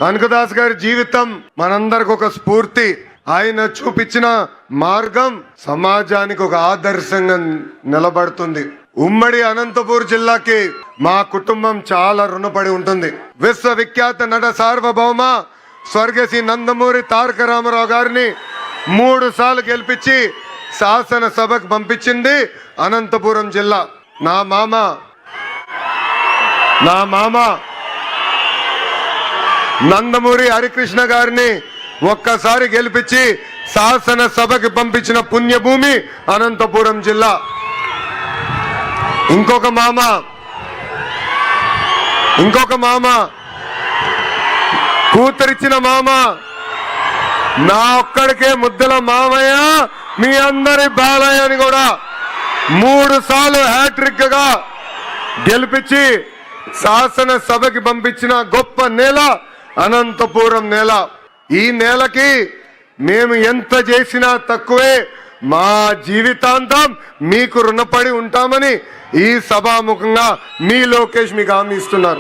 కనకదాస్ గారి జీవితం మనందరికి ఒక స్ఫూర్తి. ఆయన చూపించిన మార్గం సమాజానికి ఒక ఆదర్శంగా నిలబడుతుంది. ఉమ్మడి అనంతపూర్ జిల్లాకి మా కుటుంబం చాలా రుణపడి ఉంటుంది. విశ్వవిఖ్యాత నట సార్వభౌమ స్వర్గశ్రీ నందమూరి తారక రామారావు గారిని 3 సార్లు గెలిపించి శాసనసభకు పంపించింది అనంతపురం జిల్లా. నా మామ నందమూరి హరికృష్ణ గారిని ఒక్కసారి గెలిపించి శాసనసభకి పంపించిన పుణ్యభూమి అనంతపురం జిల్లా. ఇంకొక మామ కూతురిచ్చిన మామ, నా ఒక్కడికే ముద్దుల మామయ్య, మీ అందరి బాలయ్య అని కూడా 3 సార్లు హ్యాట్రిక్ గా గెలిపించి శాసనసభకి పంపించిన గొప్ప నేల అనంతపురం నేల. ఈ నేలకి మేము ఎంత చేసినా తక్కువే. మా జీవితాంతం మీకు రుణపడి ఉంటామని ఈ సభాముఖంగా మీ లోకేష్ మీకు హామీ ఇస్తున్నారు.